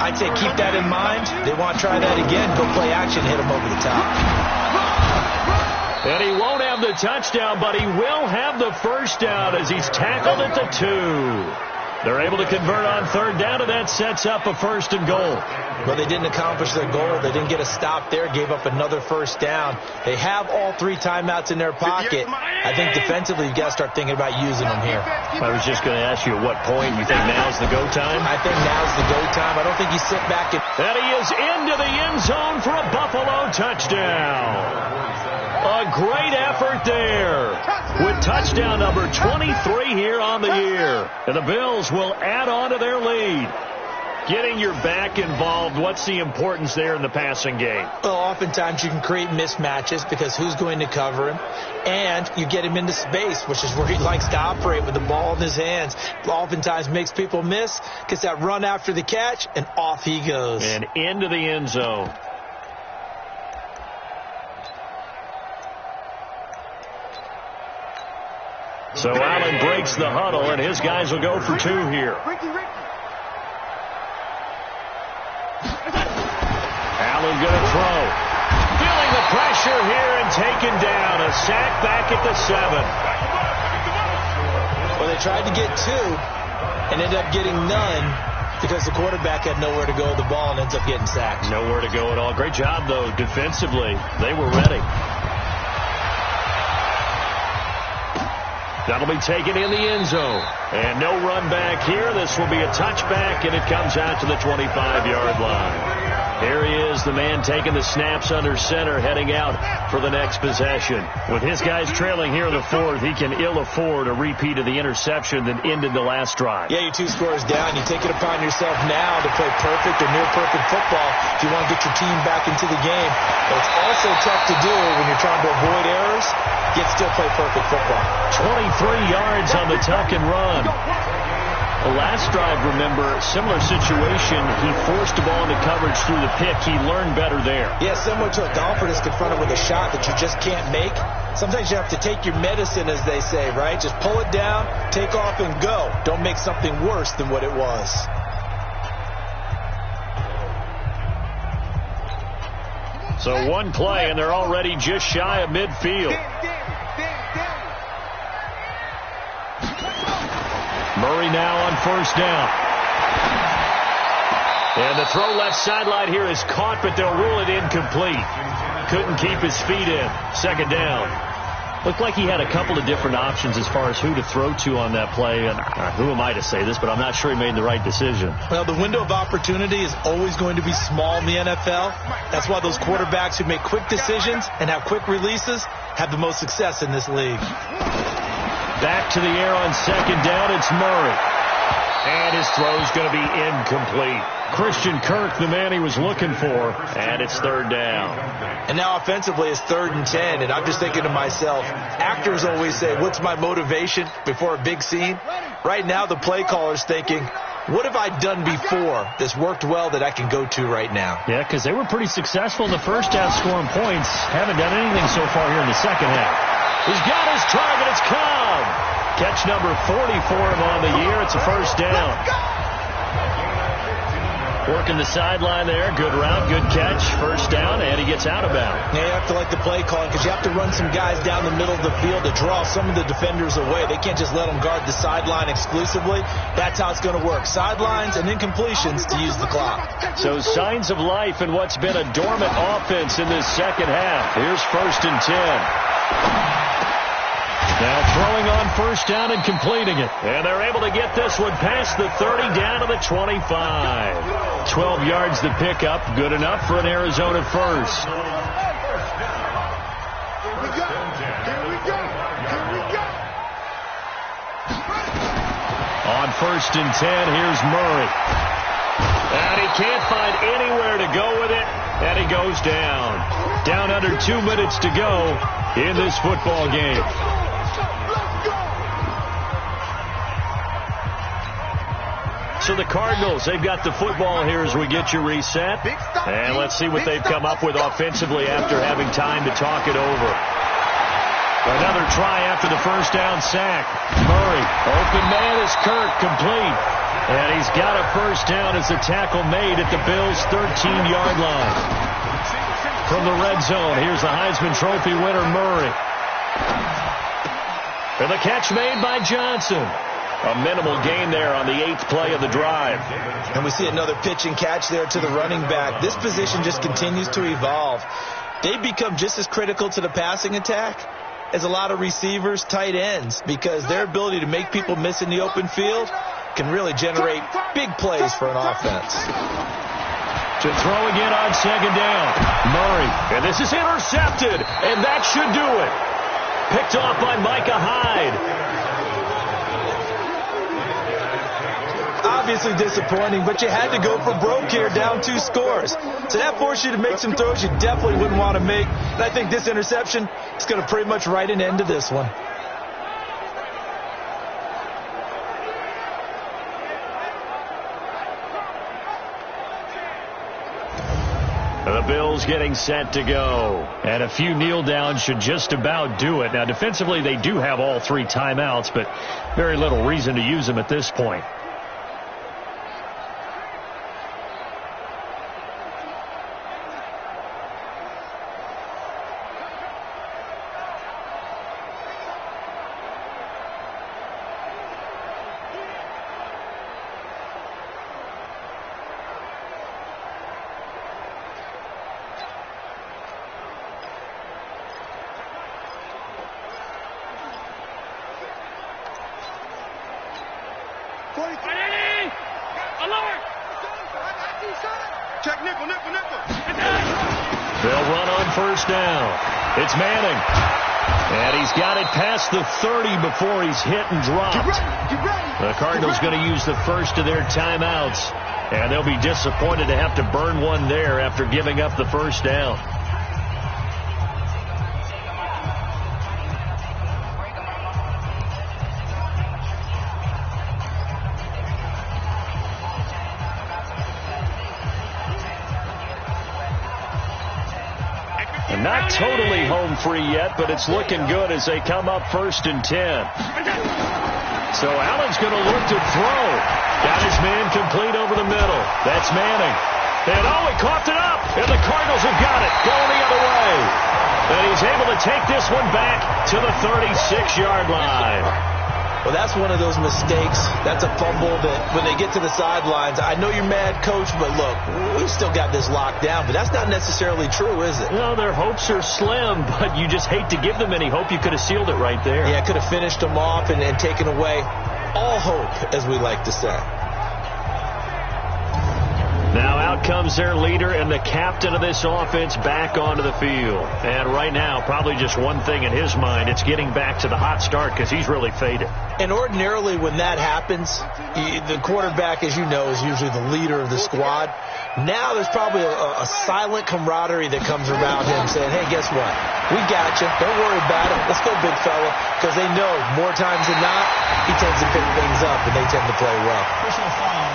I'd say keep that in mind. They want to try that again, go play action, hit them over the top. And he won't have the touchdown, but he will have the first down as he's tackled at the 2. They're able to convert on third down, and that sets up a 1st and goal. Well, they didn't accomplish their goal. They didn't get a stop there, gave up another first down. They have all 3 timeouts in their pocket. I think defensively you've got to start thinking about using them here. I was just going to ask you at what point you think now's the go time? I think now's the go time. I don't think you sit back and... And he is into the end zone for a Buffalo touchdown. A great effort there with touchdown number 23 here on the year. And the Bills will add on to their lead. Getting your back involved, what's the importance there in the passing game? Well, oftentimes you can create mismatches because who's going to cover him? And you get him into space, which is where he likes to operate with the ball in his hands. Oftentimes makes people miss, gets that run after the catch, and off he goes. And into the end zone. So Allen breaks the huddle, and his guys will go for 2 here. Allen going to throw. Feeling the pressure here and taken down. A sack back at the 7. Well, they tried to get 2 and ended up getting none because the quarterback had nowhere to go with the ball and ends up getting sacked. Nowhere to go at all. Great job, though, defensively. They were ready. That'll be taken in the end zone. And no run back here. This will be a touchback, and it comes out to the 25-yard line. Here he is, the man taking the snaps under center, heading out for the next possession. With his guys trailing here in the fourth, he can ill afford a repeat of the interception that ended the last drive. Yeah, you're 2 scores down. You take it upon yourself now to play perfect or near-perfect football if you want to get your team back into the game. But it's also tough to do when you're trying to avoid errors, yet still play perfect football. 23 yards on the tuck and run. The last drive, remember, similar situation. He forced the ball into coverage through the pick. He learned better there. Yeah, similar to a golfer that's confronted with a shot that you just can't make. Sometimes you have to take your medicine, as they say, right? Just pull it down, take off, and go. Don't make something worse than what it was. So one play, and they're already just shy of midfield. Murray now on first down. And the throw left sideline here is caught, but they'll rule it incomplete. Couldn't keep his feet in. Second down. Looked like he had a couple of different options as far as who to throw to on that play. And who am I to say this, but I'm not sure he made the right decision. Well, the window of opportunity is always going to be small in the NFL. That's why those quarterbacks who make quick decisions and have quick releases have the most success in this league. Back to the air on second down, it's Murray. And his throw's going to be incomplete. Christian Kirk, the man he was looking for, and it's third down. And now offensively it's 3rd and 10, and I'm just thinking to myself, actors always say, what's my motivation before a big scene? Right now the play caller's thinking, what have I done before that's worked well that I can go to right now? Yeah, because they were pretty successful in the first half scoring points. Haven't done anything so far here in the second half. He's got his target. It's Cobb. Catch number 40 for him on the year. It's a first down. Working the sideline there. Good route, good catch. First down, and he gets out of bounds. Yeah, you have to like the play calling because you have to run some guys down the middle of the field to draw some of the defenders away. They can't just let them guard the sideline exclusively. That's how it's going to work. Sidelines and incompletions to use the clock. So signs of life in what's been a dormant offense in this second half. Here's 1st and 10. Now throwing on first down and completing it. And they're able to get this one past the 30 down to the 25. 12 yards the pickup. Good enough for an Arizona first. Here we go. Here we go. Here we go. On 1st and 10, here's Murray. And he can't find anywhere to go with it. And he goes down. Down under 2 minutes to go in this football game. So the Cardinals, they've got the football here as we get you reset. And let's see what they've come up with offensively after having time to talk it over. Another try after the first down sack. Murray, open man is Kirk, complete. And he's got a first down as the tackle made at the Bills' 13-yard line. From the red zone, here's the Heisman Trophy winner, Murray. And the catch made by Johnson. A minimal gain there on the 8th play of the drive. And we see another pitch and catch there to the running back. This position just continues to evolve. They become just as critical to the passing attack as a lot of receivers, tight ends, because their ability to make people miss in the open field can really generate big plays for an offense. To throw again on second down. Murray. And this is intercepted. And that should do it. Picked off by Micah Hyde. Obviously disappointing, but you had to go for broke here, down 2 scores. So that forced you to make some throws you definitely wouldn't want to make. And I think this interception is going to pretty much write an end to this one. The Bills getting set to go. And a few kneel downs should just about do it. Now, defensively, they do have all 3 timeouts, but very little reason to use them at this point. Check nickel, nickel, nickel. They'll run on first down. It's Manning. And he's got it past the 30 before he's hit and dropped. The Cardinals going to use the first of their timeouts. And they'll be disappointed to have to burn one there after giving up the first down. And not totally home free yet, but it's looking good as they come up 1st and 10. So Allen's going to look to throw. Got his man complete over the middle. That's Manning. And he coughed it up. And the Cardinals have got it going the other way. And he's able to take this one back to the 36-yard line. Well, that's one of those mistakes. That's a fumble that when they get to the sidelines, I know you're mad, Coach, but look, we still got this locked down. But that's not necessarily true, is it? No, their hopes are slim, but you just hate to give them any hope. You could have sealed it right there. Yeah, could have finished them off and taken away all hope, as we like to say. Now out comes their leader and the captain of this offense back onto the field. And right now, probably just one thing in his mind. It's getting back to the hot start because he's really faded. And ordinarily when that happens, the quarterback, as you know, is usually the leader of the squad. Now there's probably a silent camaraderie that comes around him saying, hey, guess what? We got you. Don't worry about it. Let's go, big fella. Because they know more times than not, he tends to pick things up and they tend to play well. Personal foul,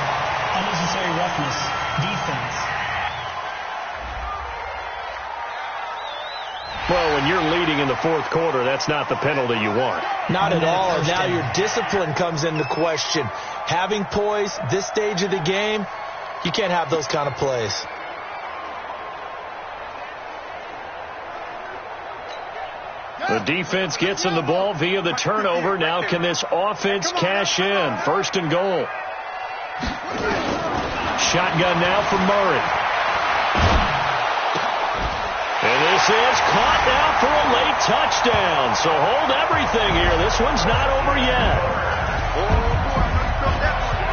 unnecessary roughness, defense. Well, when you're leading in the fourth quarter, that's not the penalty you want. Not at all. And now your discipline comes into question. Having poise this stage of the game, you can't have those kind of plays. The defense gets in the ball via the turnover. Now can this offense cash in? 1st and goal. Shotgun now for Murray. And this is caught now for a late touchdown. So hold everything here. This one's not over yet.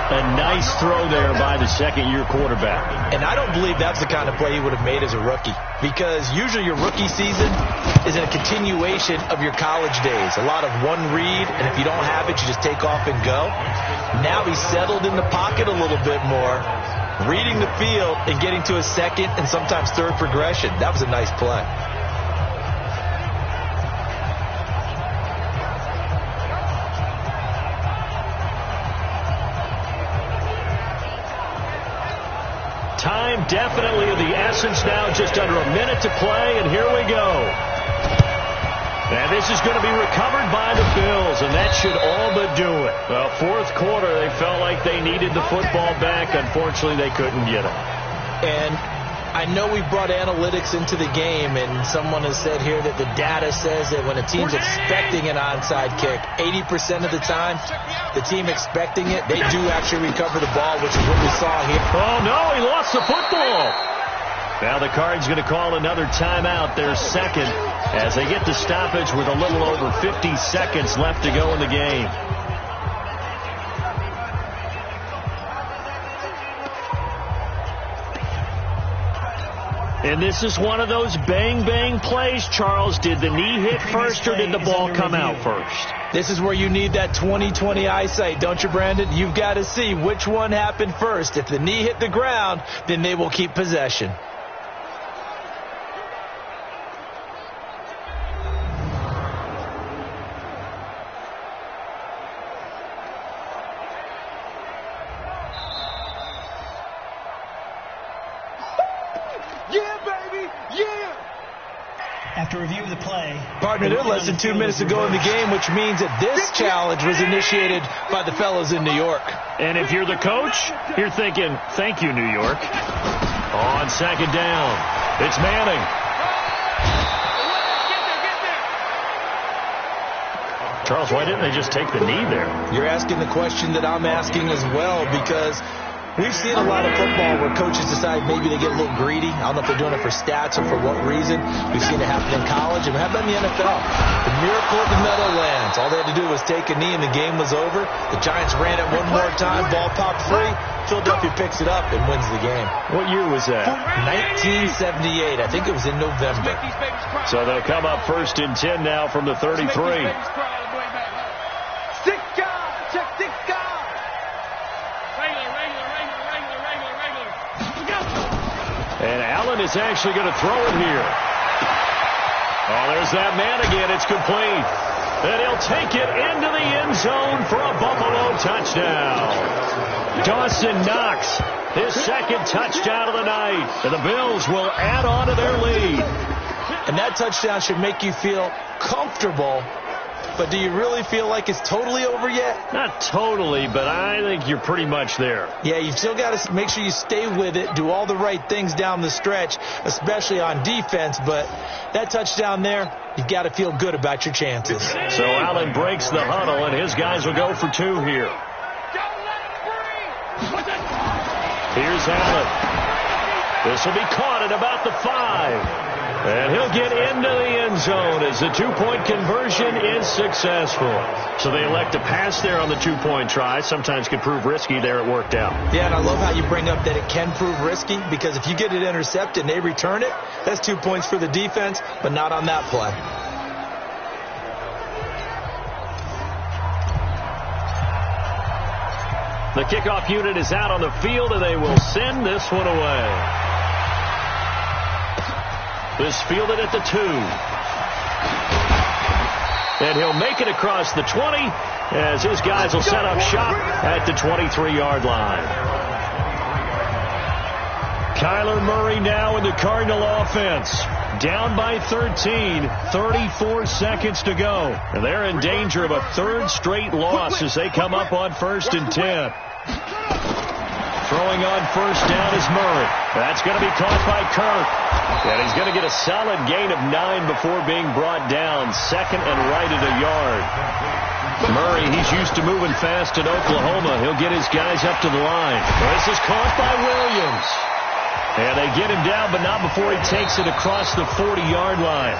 A nice throw there by the second-year quarterback. And I don't believe that's the kind of play he would have made as a rookie. Because usually your rookie season is a continuation of your college days. A lot of one read, and if you don't have it, you just take off and go. Now he's settled in the pocket a little bit more, reading the field and getting to a second and sometimes third progression. That was a nice play. Time definitely of the essence now, just under a minute to play, and here we go. And this is going to be recovered by the Bills, and that should all but do it. Well, fourth quarter, they felt like they needed the football back. Unfortunately, they couldn't get it. And I know we brought analytics into the game, and someone has said here that the data says that when a team's expecting an onside kick, 80% of the time, the team expecting it, they do actually recover the ball, which is what we saw here. Oh, no, he lost the football. Now the Cards going to call another timeout, their second, as they get the stoppage with a little over 50 seconds left to go in the game. And this is one of those bang-bang plays, Charles. Did the knee hit first or did the ball come out first? This is where you need that 20/20 eyesight, don't you, Brandon? You've got to see which one happened first. If the knee hit the ground, then they will keep possession. After review of the play, Partner, they're less than 2 minutes to go in the game, which means that this challenge was initiated by the fellas in New York. And if you're the coach, you're thinking, thank you, New York. On second down, it's Manning. Charles, why didn't they just take the knee there? You're asking the question that I'm asking as well, because We've seen a lot of football where coaches decide maybe they get a little greedy. I don't know if they're doing it for stats or for what reason. We've seen it happen in college, and we have it in the NFL. The miracle of the Meadowlands. All they had to do was take a knee, and the game was over. The Giants ran it one more time. Ball popped free. Philadelphia picks it up and wins the game. What year was that? 1978. I think it was in November. So they'll come up 1st and 10 now from the 33. And Allen is actually going to throw it here. Oh, there's that man again. It's complete. And he'll take it into the end zone for a Buffalo touchdown. Dawson Knox, his second touchdown of the night. And the Bills will add on to their lead. And that touchdown should make you feel comfortable. But do you really feel like it's totally over yet? Not totally, but I think you're pretty much there. Yeah, you've still got to make sure you stay with it, do all the right things down the stretch, especially on defense. But that touchdown there, you've got to feel good about your chances. So Allen breaks the huddle, and his guys will go for 2 here. Here's Allen. This will be caught at about the 5. And he'll get into the end zone as the 2-point conversion is successful. So they elect to pass there on the 2-point try. Sometimes can prove risky. There it worked out. Yeah, and I love how you bring up that it can prove risky, because if you get it intercepted and they return it, that's 2 points for the defense, but not on that play. The kickoff unit is out on the field, and they will send this one away. This fielded at the 2. And he'll make it across the 20 as his guys will set up shop at the 23-yard line. Kyler Murray now in the Cardinal offense. Down by 13, 34 seconds to go. And they're in danger of a 3rd straight loss as they come up on 1st and 10. Throwing on 1st down is Murray. That's going to be caught by Kirk. And he's going to get a solid gain of 9 before being brought down. 2nd and right at a yard. Murray, he's used to moving fast in Oklahoma. He'll get his guys up to the line. This is caught by Williams. And they get him down, but not before he takes it across the 40-yard line.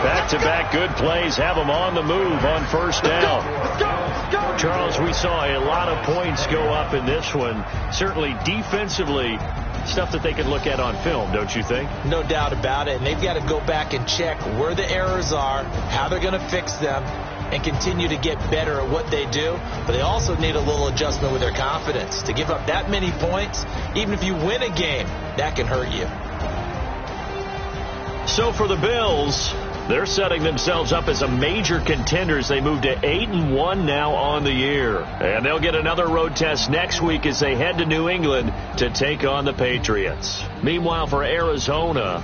Back-to-back good plays have him on the move on 1st down. Charles, we saw a lot of points go up in this one. Certainly defensively, stuff that they can look at on film, don't you think? No doubt about it. And they've got to go back and check where the errors are, how they're going to fix them, and continue to get better at what they do. But they also need a little adjustment with their confidence. To give up that many points, even if you win a game, that can hurt you. So for the Bills, they're setting themselves up as a major contender as they move to 8-1 now on the year. And they'll get another road test next week as they head to New England to take on the Patriots. Meanwhile, for Arizona,